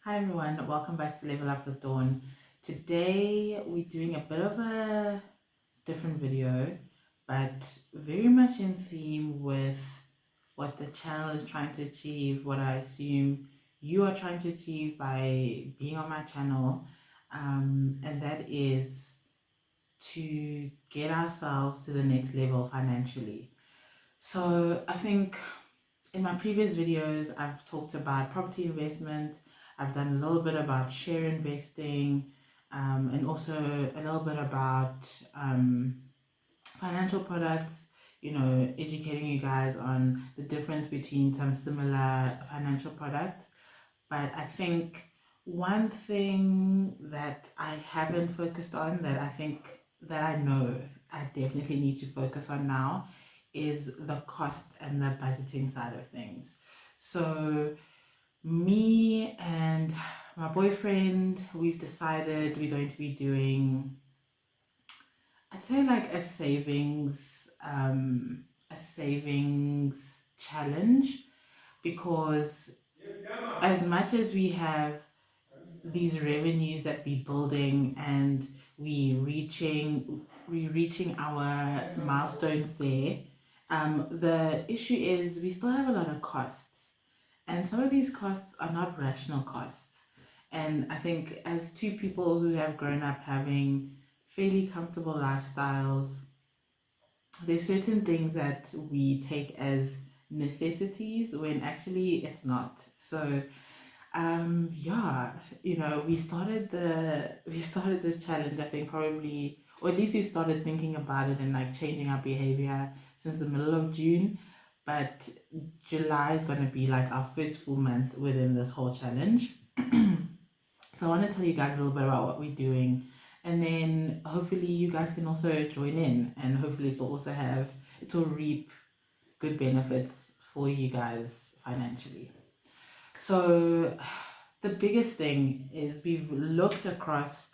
Hi everyone, welcome back to Level Up with Dawn. Today we're doing a bit of a different video, but very much in theme with what the channel is trying to achieve, what I assume you are trying to achieve by being on my channel, and that is to get ourselves to the next level financially. So I think in my previous videos, I've talked about property investment. I've done a little bit about share investing, and also a little bit about financial products, educating you guys on the difference between some similar financial products. But I think one thing that I haven't focused on that I know I definitely need to focus on now is the cost and the budgeting side of things. So me and my boyfriend, we've decided we're going to be doing, I'd say like a savings challenge, because as much as we have these revenues that we're building and we reaching our milestones there, the issue is we still have a lot of costs, and some of these costs are not rational costs. And I think as two people who have grown up having fairly comfortable lifestyles, there's certain things that we take as necessities when actually it's not. So yeah, we started this challenge, I think probably, or at least we started thinking about it and like changing our behavior since the middle of June. But July is gonna be like our first full month within this whole challenge. So I want to tell you guys a little bit about what we're doing, and then hopefully you guys can also join in, and hopefully it will reap good benefits for you guys financially. So the biggest thing is we've looked across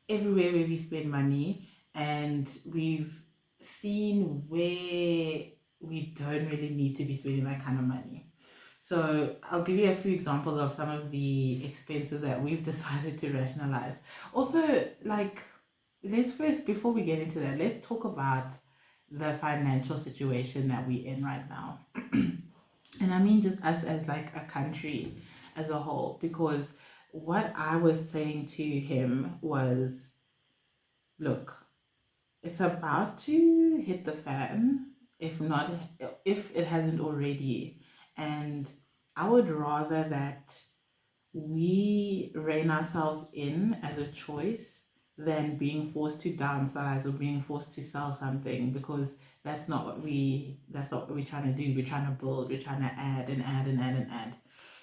everywhere where we spend money, and we've seen where we don't really need to be spending that kind of money. So I'll give you a few examples of some of the expenses that we've decided to rationalize. Also, like, let's first, before we get into that, let's talk about the financial situation that we're in right now. And I mean just us as like a country as a whole, because what I was saying to him was, look, it's about to hit the fan, if not, if it hasn't already. And I would rather that we rein ourselves in as a choice than being forced to downsize or being forced to sell something, because that's not what we're trying to do. We're trying to build, we're trying to add and add and add and add.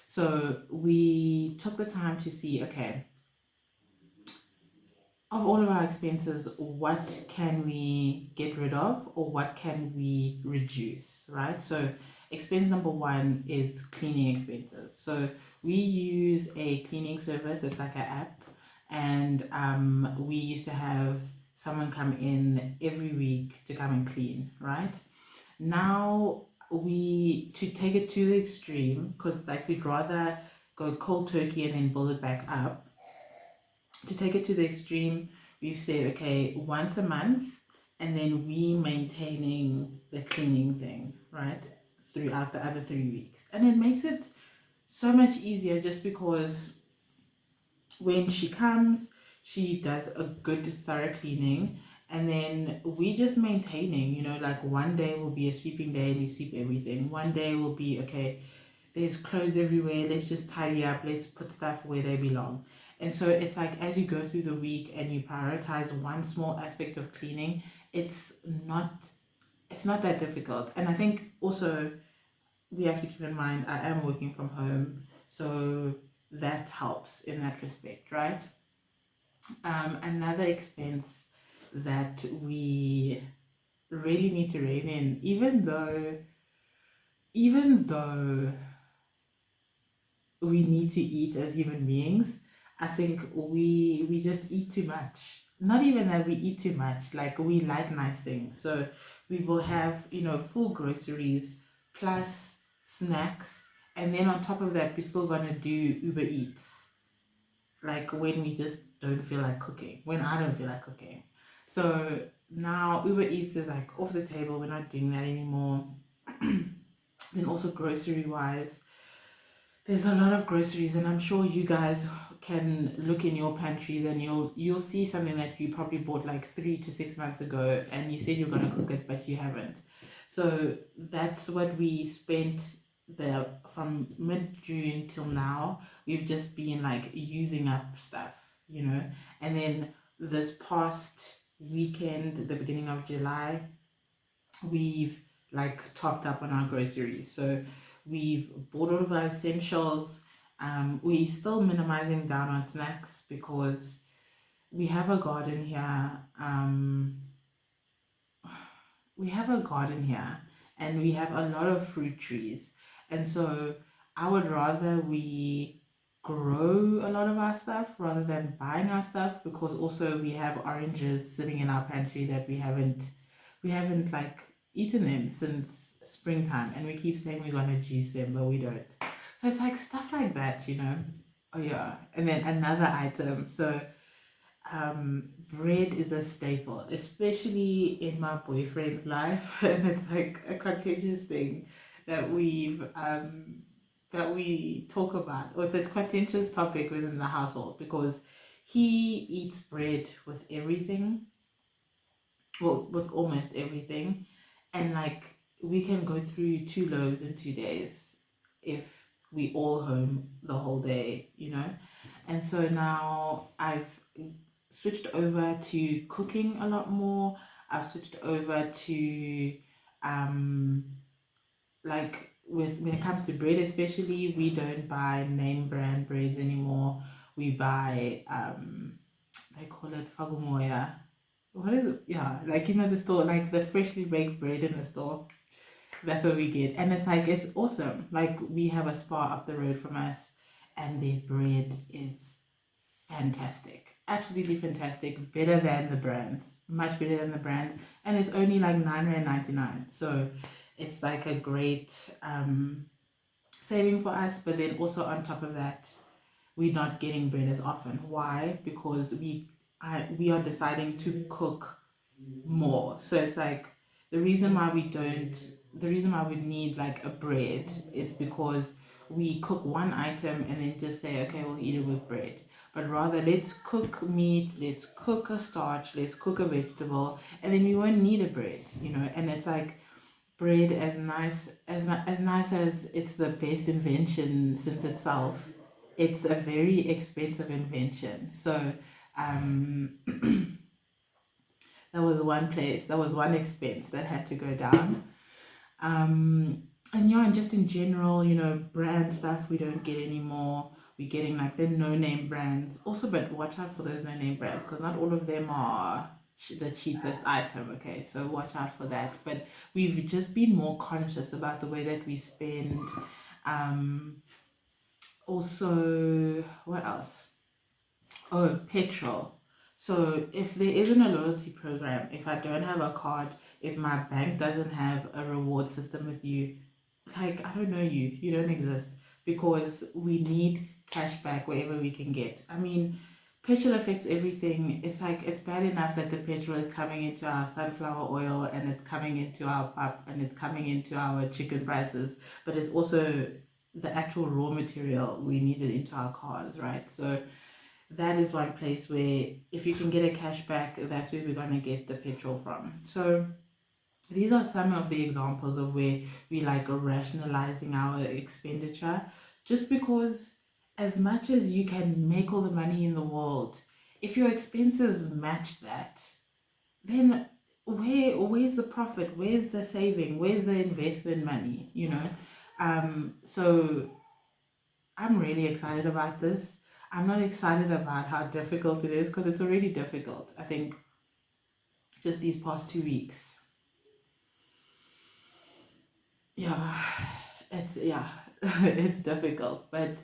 So we took the time to see, okay, of all of our expenses, what can we get rid of or what can we reduce, right? So expense number one is cleaning expenses. So we use a cleaning service. It's like an app, and we used to have someone come in every week to come and clean, right? Now to take it to the extreme, because like we'd rather go cold turkey and then build it back up. To take it to the extreme, we've said, okay, once a month, and then we maintaining the cleaning thing, right, throughout the other 3 weeks. And it makes it so much easier, just because when she comes, she does a good thorough cleaning, and then we just maintaining, like one day will be a sweeping day and we sweep everything. One day will be, okay, there's clothes everywhere, let's just tidy up, let's put stuff where they belong. And so it's like, as you go through the week and you prioritize one small aspect of cleaning, it's not that difficult. And I think also we have to keep in mind, I am working from home, so that helps in that respect, right? Another expense that we really need to rein in, even though we need to eat as human beings, I think we just eat too much. Not even that we eat too much, like we like nice things. So we will have, full groceries plus snacks, and then on top of that we're still gonna do Uber Eats. like when we just don't feel like cooking, when I don't feel like cooking. So now Uber Eats is like off the table. We're not doing that anymore. Then also grocery wise, there's a lot of groceries, and I'm sure you guys can look in your pantries and you'll see something that you probably bought like 3 to 6 months ago, and you said you're gonna cook it, but you haven't. So that's what we spent the from mid-June till now. We've just been like using up stuff, you know. And then this past weekend, the beginning of July, we've like topped up on our groceries. So we've bought all of our essentials. We're still minimizing down on snacks because we have a garden here. We have a garden here and we have a lot of fruit trees. And so I would rather we grow a lot of our stuff rather than buying our stuff, because also we have oranges sitting in our pantry that we haven't like eaten them since springtime, and we keep saying we're gonna juice them but we don't. So it's like stuff like that, you know. Oh yeah. And then another item, so bread is a staple, especially in my boyfriend's life, and it's like a contagious thing that we talk about, or it's a contentious topic within the household, because he eats bread with everything, well, with almost everything, and like we can go through 2 loaves in 2 days if we all home the whole day, you know. And so now I've switched over to cooking a lot more. I've switched over to like with when it comes to bread especially, we don't buy name brand breads anymore. We buy they call it fagumoya. What is it? Yeah, like you know the store, like the freshly baked bread in the store. That's what we get. And it's like it's awesome. Like we have a spa up the road from us and their bread is fantastic, absolutely fantastic, better than the brands, much better than the brands, and it's only like 9 Rand 99. So it's like a great saving for us. But then also on top of that, we're not getting bread as often. Why? Because we are deciding to cook more. So it's like the reason why we don't, the reason why we need like a bread is because we cook one item and then just say, okay, we'll eat it with bread. But rather, let's cook meat, let's cook a starch, let's cook a vegetable, and then we won't need a bread, you know. And it's like bread, as nice as it's the best invention since itself, it's a very expensive invention. So um that was one expense that had to go down. And yeah, and just in general, you know, brand stuff we don't get anymore. We're getting like the no-name brands also, but watch out for those no-name brands because not all of them are the cheapest item. Okay, so watch out for that. But we've just been more conscious about the way that we spend. Also, what else? Oh, petrol. So if there isn't a loyalty program, if I don't have a card, if my bank doesn't have a reward system with you, like I don't know you, you don't exist, because we need cash back wherever we can get. I mean, petrol affects everything. It's like it's bad enough that the petrol is coming into our sunflower oil and it's coming into our pap and it's coming into our chicken prices, but it's also the actual raw material we needed into our cars, right? So that is one place where if you can get a cashback, that's where we're going to get the petrol from. So these are some of the examples of where we like rationalizing our expenditure, just because as much as you can make all the money in the world, if your expenses match that, then where's the profit, where's the saving, where's the investment money, you know? So I'm really excited about this. I'm not excited about how difficult it is because it's already difficult. I think just these past 2 weeks. Yeah, it's difficult, but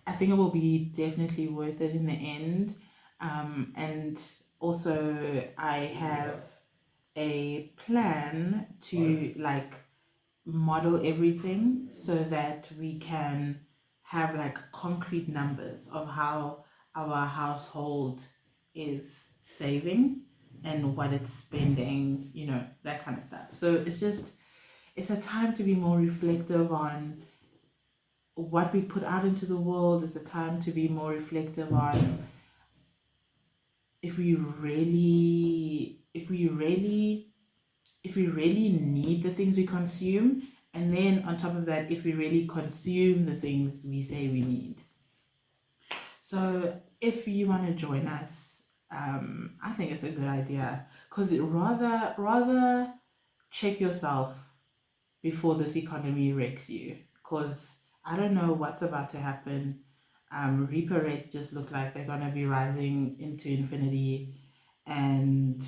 I think it will be definitely worth it in the end. And also I have a plan to like model everything so that we can have like concrete numbers of how our household is saving and what it's spending, you know, that kind of stuff. So it's a time to be more reflective on what we put out into the world. It's a time to be more reflective on if we really need the things we consume, and then on top of that, if we really consume the things we say we need. So if you want to join us, I think it's a good idea, because rather check yourself before this economy wrecks you, because I don't know what's about to happen. Repo rates just look like they're gonna be rising into infinity, and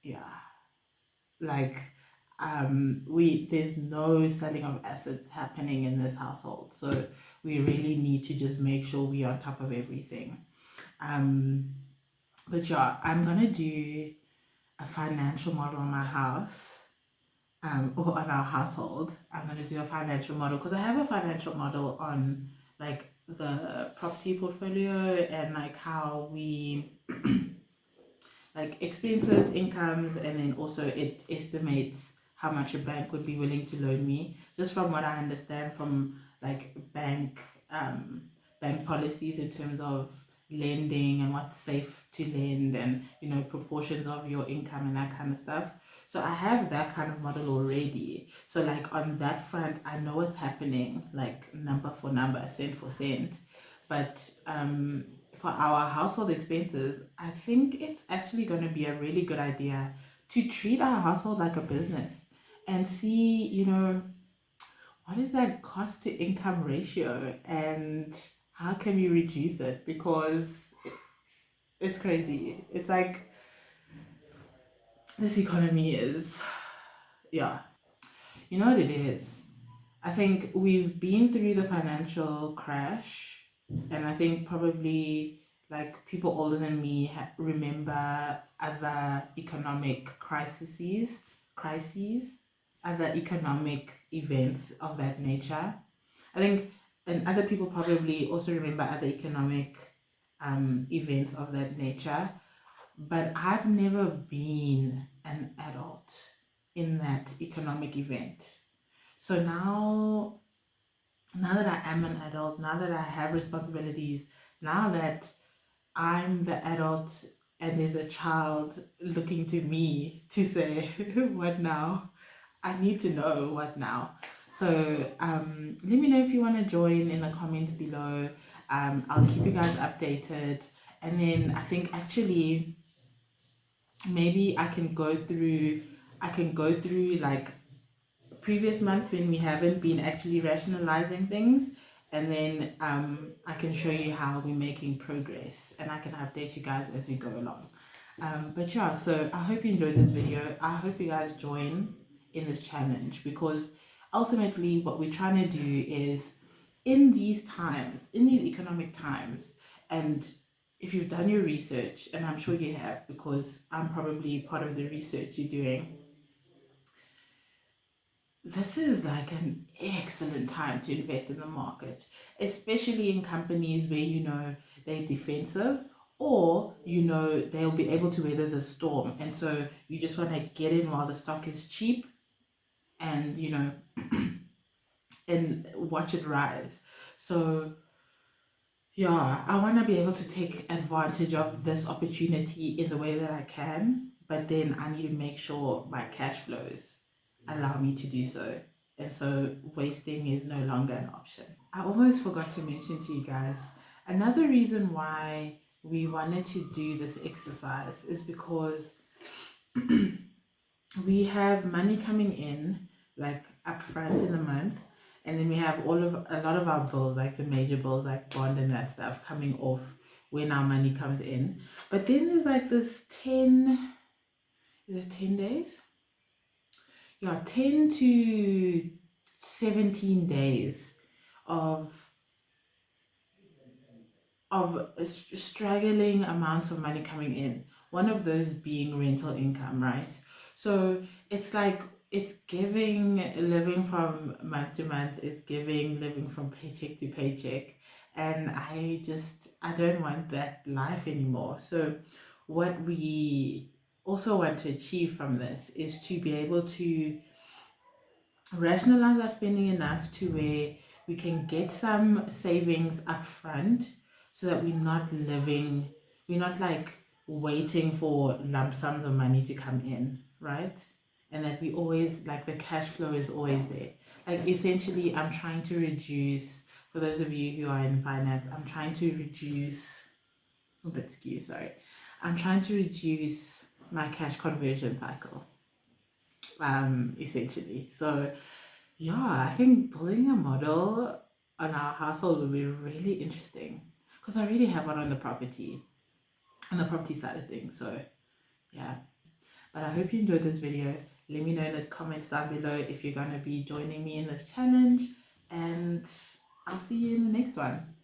yeah, like there's no selling of assets happening in this household, so we really need to just make sure we're on top of everything. But yeah, I'm gonna do a financial model on my house, or on our household. I'm gonna do a financial model because I have a financial model on like the property portfolio and like how we like expenses, incomes, and then also it estimates how much a bank would be willing to loan me, just from what I understand from like bank policies in terms of lending and what's safe to lend, and you know, proportions of your income and that kind of stuff. So I have that kind of model already. So like on that front, I know what's happening, like number for number, cent for cent. But for our household expenses, I think it's actually going to be a really good idea to treat our household like a business and see, you know, what is that cost to income ratio and how can we reduce it? Because it's crazy. It's like this economy is, yeah. You know what it is? I think we've been through the financial crash, and I think probably like people older than me remember other economic crises, other economic events of that nature. I think, and other people probably also remember other economic events of that nature, but I've never been an adult in that economic event. So now that I am an adult, now that I have responsibilities, now that I'm the adult and there's a child looking to me to say, what now? I need to know what now. So let me know if you want to join in the comments below. I'll keep you guys updated. And then I think actually maybe I can go through like previous months when we haven't been actually rationalizing things, and then I can show you how we're making progress, and I can update you guys as we go along. But yeah, so I hope you enjoyed this video. I hope you guys join in this challenge, because ultimately what we're trying to do is, in these times, in these economic times, and if you've done your research, and I'm sure you have because I'm probably part of the research you're doing, this is like an excellent time to invest in the market, especially in companies where you know they're defensive, or you know they'll be able to weather the storm, and so you just want to get in while the stock is cheap, and you know and watch it rise. So yeah, I want to be able to take advantage of this opportunity in the way that I can, but then I need to make sure my cash flows allow me to do so. And so wasting is no longer an option. I almost forgot to mention to you guys, another reason why we wanted to do this exercise is because we have money coming in like upfront in the month, and then we have a lot of our bills, like the major bills like bond and that stuff, coming off when our money comes in. But then there's like this 10, is it 10 days? Yeah, 10 to 17 days of straggling amounts of money coming in, one of those being rental income, right? So it's like it's giving living from month to month, it's giving living from paycheck to paycheck, and I don't want that life anymore. So what we also want to achieve from this is to be able to rationalize our spending enough to where we can get some savings up front, so that we're not like waiting for lump sums of money to come in, right? And that we always, like, the cash flow is always there. Like, essentially, I'm trying to reduce, for those of you who are in finance, I'm trying to reduce, a bit skew, sorry. I'm trying to reduce my cash conversion cycle, essentially. So yeah, I think building a model on our household would be really interesting, because I really have one on the property side of things. So yeah, but I hope you enjoyed this video. Let me know in the comments down below if you're going to be joining me in this challenge, and I'll see you in the next one.